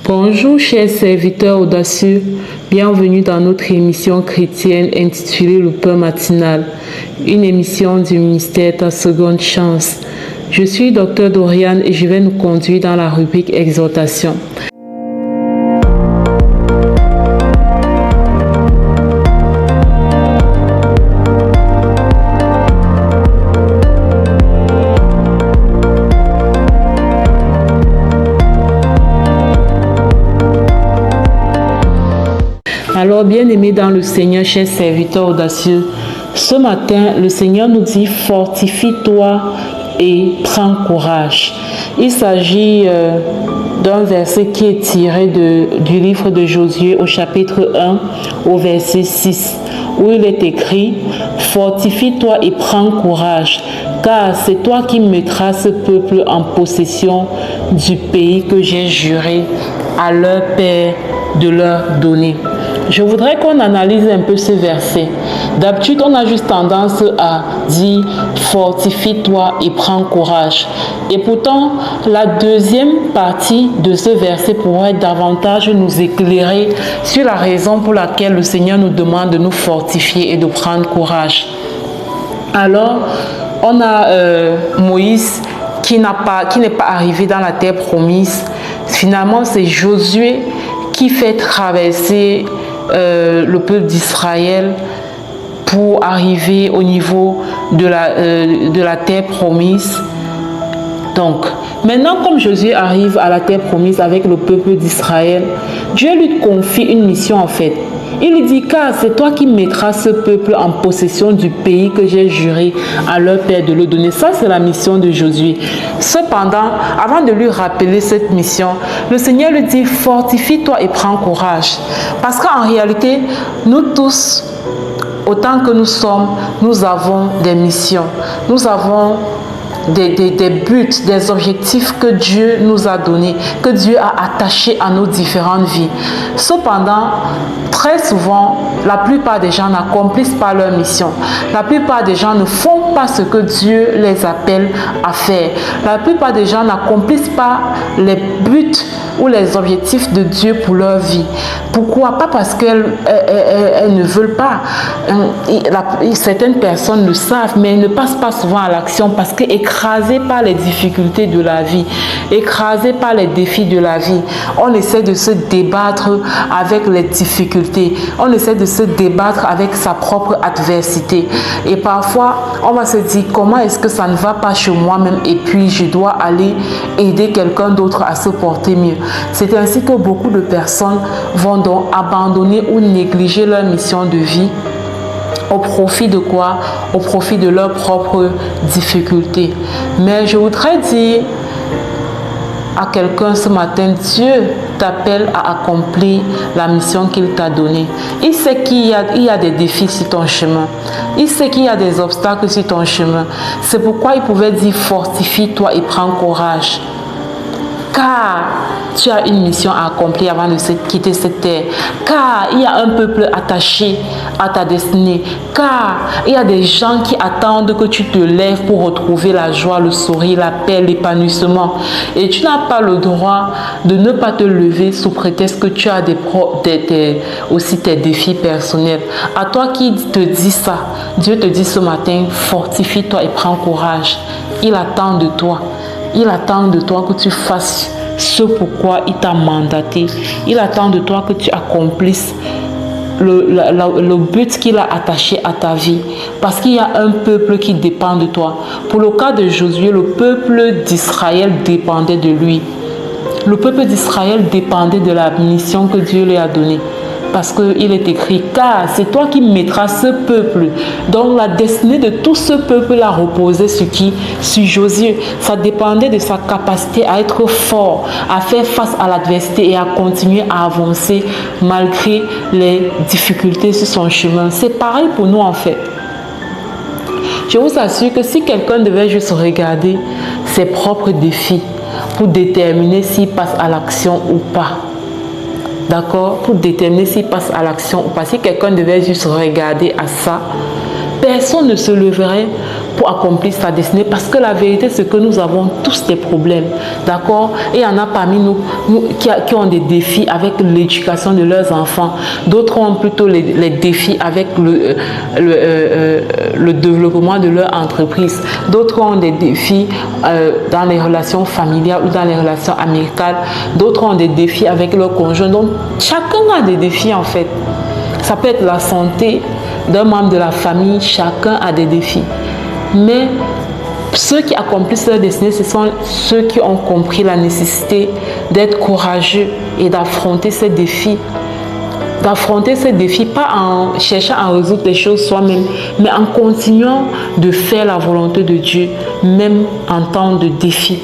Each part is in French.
Bonjour chers serviteurs audacieux, bienvenue dans notre émission chrétienne intitulée Le Pain matinal, une émission du ministère Ta Seconde Chance. Je suis Dr Doriane et je vais nous conduire dans la rubrique Exhortation. Alors, bien-aimés dans le Seigneur, chers serviteurs audacieux, ce matin, le Seigneur nous dit « Fortifie-toi et prends courage ». Il s'agit d'un verset qui est tiré du livre de Josué au chapitre 1 au verset 6, où il est écrit « Fortifie-toi et prends courage, car c'est toi qui mettras ce peuple en possession du pays que j'ai juré à leur père de leur donner ». Je voudrais qu'on analyse un peu ce verset. D'habitude, on a juste tendance à dire « Fortifie-toi et prends courage ». Et pourtant, la deuxième partie de ce verset pourrait davantage nous éclairer sur la raison pour laquelle le Seigneur nous demande de nous fortifier et de prendre courage. Alors, on a Moïse qui n'est pas arrivé dans la terre promise. Finalement, c'est Josué qui fait traverser le peuple d'Israël pour arriver au niveau de la terre promise. Donc, maintenant, comme Josué arrive à la terre promise avec le peuple d'Israël, Dieu lui confie une mission en fait. Il lui dit, car c'est toi qui mettras ce peuple en possession du pays que j'ai juré à leur père de le donner. Ça, c'est la mission de Josué. Cependant, avant de lui rappeler cette mission, le Seigneur lui dit, fortifie-toi et prends courage. Parce qu'en réalité, nous tous, autant que nous sommes, nous avons des missions. Nous avons des buts, des objectifs que Dieu nous a donnés, que Dieu a attachés à nos différentes vies. Cependant, très souvent, la plupart des gens n'accomplissent pas leur mission. La plupart des gens ne font pas ce que Dieu les appelle à faire. La plupart des gens n'accomplissent pas les buts ou les objectifs de Dieu pour leur vie. Pourquoi? Pas parce qu'elles ne veulent pas. Certaines personnes le savent, mais elles ne passent pas souvent à l'action parce qu'écrasées par les difficultés de la vie, écrasées par les défis de la vie, on essaie de se débattre avec les difficultés. On essaie de se débattre avec sa propre adversité. Et parfois, on va se dire, comment est-ce que ça ne va pas chez moi-même et puis je dois aller aider quelqu'un d'autre à se porter mieux. C'est ainsi que beaucoup de personnes vont donc abandonner ou négliger leur mission de vie. Au profit de quoi? Au profit de leurs propres difficultés. Mais je voudrais dire à quelqu'un ce matin, Dieu t'appelle à accomplir la mission qu'il t'a donnée. Il sait qu'il y a des défis sur ton chemin. Il sait qu'il y a des obstacles sur ton chemin. C'est pourquoi il pouvait dire fortifie-toi et prends courage. Car tu as une mission à accomplir avant de quitter cette terre. Car il y a un peuple attaché à ta destinée. Car il y a des gens qui attendent que tu te lèves pour retrouver la joie, le sourire, la paix, l'épanouissement. Et tu n'as pas le droit de ne pas te lever sous prétexte que tu as aussi tes défis personnels. À toi qui te dit ça, Dieu te dit ce matin, fortifie-toi et prends courage. Il attend de toi. Il attend de toi que tu fasses ce pourquoi il t'a mandaté. Il attend de toi que tu accomplisses le but qu'il a attaché à ta vie. Parce qu'il y a un peuple qui dépend de toi. Pour le cas de Josué, le peuple d'Israël dépendait de lui. Le peuple d'Israël dépendait de la mission que Dieu lui a donnée. Parce qu'il est écrit, car c'est toi qui mettras ce peuple. Donc la destinée de tout ce peuple-là reposait sur qui? Sur Josué. Ça dépendait de sa capacité à être fort, à faire face à l'adversité et à continuer à avancer malgré les difficultés sur son chemin. C'est pareil pour nous en fait. Je vous assure que si quelqu'un devait juste regarder ses propres défis pour déterminer s'il passe à l'action ou pas, d'accord, pour déterminer s'il passe à l'action ou pas. Si quelqu'un devait juste regarder à ça, personne ne se leverait pour accomplir sa destinée. Parce que la vérité, c'est que nous avons tous des problèmes. D'accord? Et il y en a parmi nous qui ont des défis avec l'éducation de leurs enfants. D'autres ont plutôt les défis avec le développement de leur entreprise. D'autres ont des défis dans les relations familiales ou dans les relations amicales. D'autres ont des défis avec leur conjoint. Donc, chacun a des défis en fait. Ça peut être la santé d'un membre de la famille. Chacun a des défis. Mais ceux qui accomplissent leur destinée, ce sont ceux qui ont compris la nécessité d'être courageux et d'affronter ces défis. D'affronter ces défis, pas en cherchant à résoudre les choses soi-même, mais en continuant de faire la volonté de Dieu, même en temps de défi.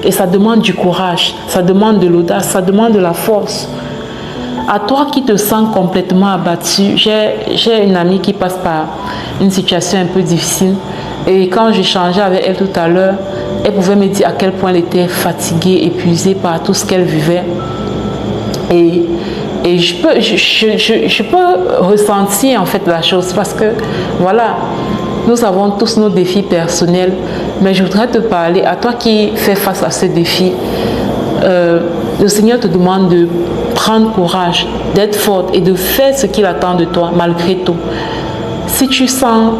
Et ça demande du courage, ça demande de l'audace, ça demande de la force. À toi qui te sens complètement abattu, j'ai une amie qui passe par une situation un peu difficile. Et quand j'échangeais avec elle tout à l'heure, elle pouvait me dire à quel point elle était fatiguée, épuisée par tout ce qu'elle vivait. Et je peux ressentir en fait la chose parce que voilà, nous avons tous nos défis personnels, mais je voudrais te parler à toi qui fais face à ces défis. Le Seigneur te demande de prendre courage, d'être forte et de faire ce qu'il attend de toi malgré tout. Si tu sens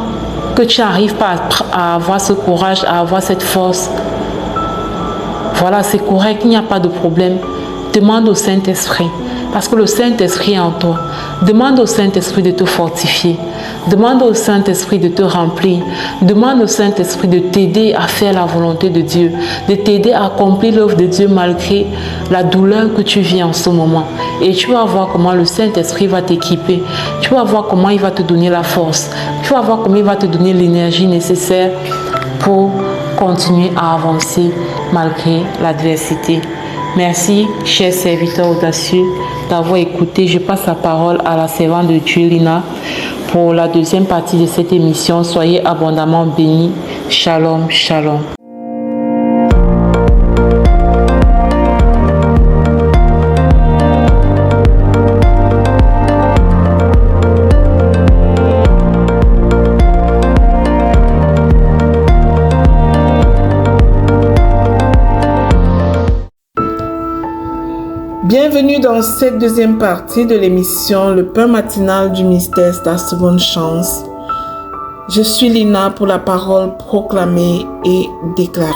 que tu n'arrives pas à avoir ce courage, à avoir cette force, voilà, c'est correct, il n'y a pas de problème. Demande au Saint-Esprit, parce que le Saint-Esprit est en toi. Demande au Saint-Esprit de te fortifier. Demande au Saint-Esprit de te remplir. Demande au Saint-Esprit de t'aider à faire la volonté de Dieu, de t'aider à accomplir l'œuvre de Dieu malgré la douleur que tu vis en ce moment. Et tu vas voir comment le Saint-Esprit va t'équiper. Tu vas voir comment il va te donner la force. Tu vas voir comment il va te donner l'énergie nécessaire pour continuer à avancer malgré l'adversité. Merci, chers serviteurs audacieux, d'avoir écouté. Je passe la parole à la servante de Dieu, Lina, pour la deuxième partie de cette émission. Soyez abondamment bénis. Shalom, shalom. Bienvenue dans cette deuxième partie de l'émission Le pain matinal du mystère de la seconde chance. Je suis Lina pour la parole proclamée et déclarée.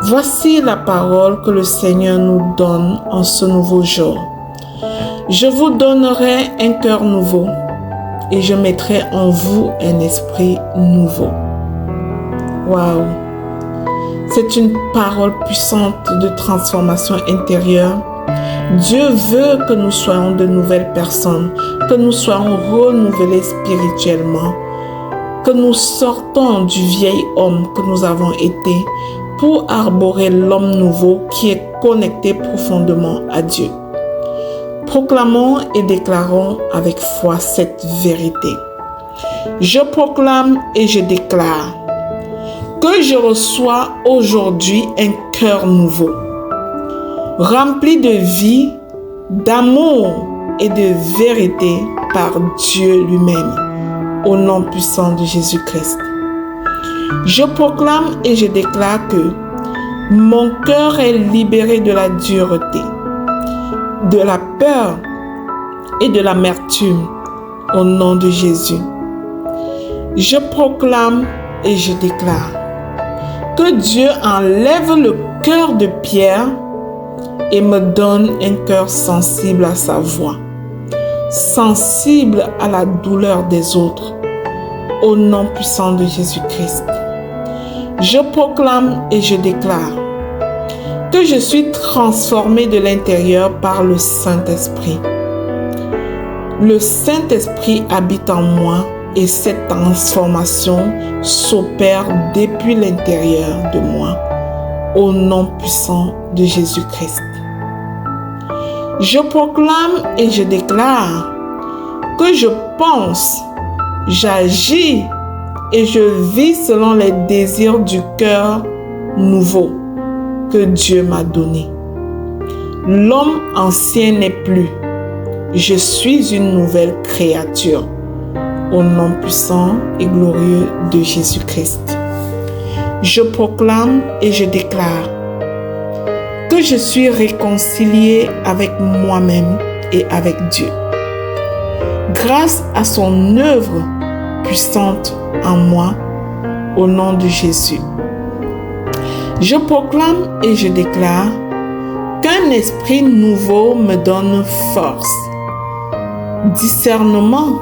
Voici la parole que le Seigneur nous donne en ce nouveau jour. Je vous donnerai un cœur nouveau et je mettrai en vous un esprit nouveau. Waouh! C'est une parole puissante de transformation intérieure. Dieu veut que nous soyons de nouvelles personnes, que nous soyons renouvelés spirituellement, que nous sortons du vieil homme que nous avons été pour arborer l'homme nouveau qui est connecté profondément à Dieu. Proclamons et déclarons avec foi cette vérité. Je proclame et je déclare que je reçois aujourd'hui un cœur nouveau, rempli de vie, d'amour et de vérité par Dieu lui-même, au nom puissant de Jésus-Christ. Je proclame et je déclare que mon cœur est libéré de la dureté, de la peur et de l'amertume, au nom de Jésus. Je proclame et je déclare que Dieu enlève le cœur de pierre et me donne un cœur sensible à sa voix, sensible à la douleur des autres, au nom puissant de Jésus-Christ. Je proclame et je déclare que je suis transformé de l'intérieur par le Saint-Esprit. Le Saint-Esprit habite en moi et cette transformation s'opère depuis l'intérieur de moi, au nom puissant de Jésus-Christ. Je proclame et je déclare que je pense, j'agis et je vis selon les désirs du cœur nouveau que Dieu m'a donné. L'homme ancien n'est plus. Je suis une nouvelle créature. au nom puissant et glorieux de Jésus-Christ. Je proclame et je déclare que je suis réconcilié avec moi-même et avec Dieu, grâce à son œuvre puissante en moi, au nom de Jésus. Je proclame et je déclare qu'un esprit nouveau me donne force, discernement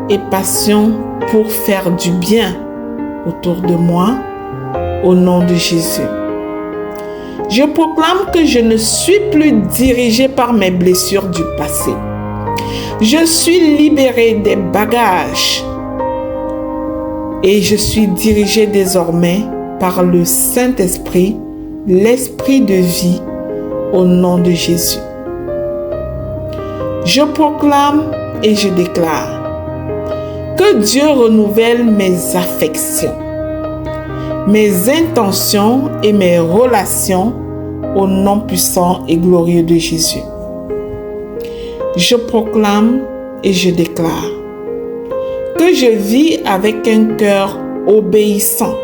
et passion pour faire du bien autour de moi, au nom de Jésus. Je proclame que je ne suis plus dirigé par mes blessures du passé. Je suis libéré des bagages et je suis dirigé désormais par le Saint-Esprit, l'Esprit de vie, au nom de Jésus. Je proclame et je déclare que Dieu renouvelle mes affections, mes intentions et mes relations au nom puissant et glorieux de Jésus. Je proclame et je déclare que je vis avec un cœur obéissant,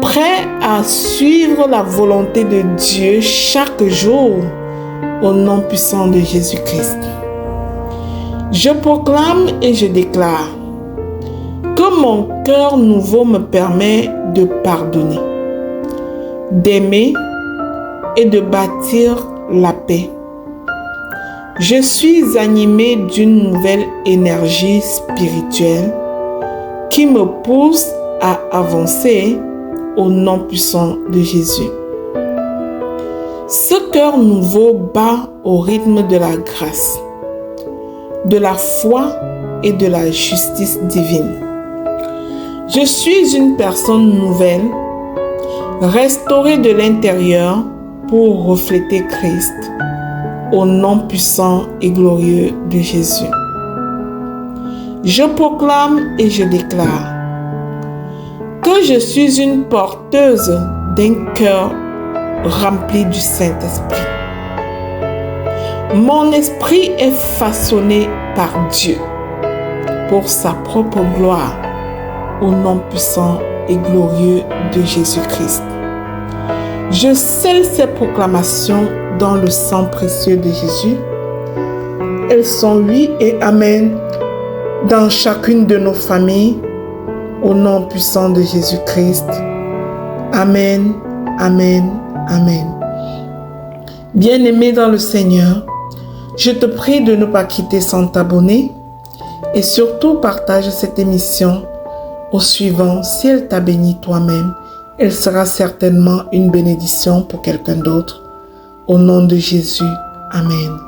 prêt à suivre la volonté de Dieu chaque jour au nom puissant de Jésus-Christ. Je proclame et je déclare que mon cœur nouveau me permet de pardonner, d'aimer et de bâtir la paix. Je suis animé d'une nouvelle énergie spirituelle qui me pousse à avancer au nom puissant de Jésus. Ce cœur nouveau bat au rythme de la grâce, de la foi et de la justice divine. Je suis une personne nouvelle, restaurée de l'intérieur pour refléter Christ, au nom puissant et glorieux de Jésus. Je proclame et je déclare que je suis une porteuse d'un cœur rempli du Saint-Esprit. Mon esprit est façonné par Dieu pour sa propre gloire, au nom puissant et glorieux de Jésus-Christ. Je scelle ces proclamations dans le sang précieux de Jésus. Elles sont oui et amen dans chacune de nos familles, au nom puissant de Jésus-Christ. Amen, amen, amen. Bien-aimé dans le Seigneur, je te prie de ne pas quitter sans t'abonner et surtout partage cette émission au suivant. Si elle t'a béni toi-même, elle sera certainement une bénédiction pour quelqu'un d'autre. Au nom de Jésus, amen.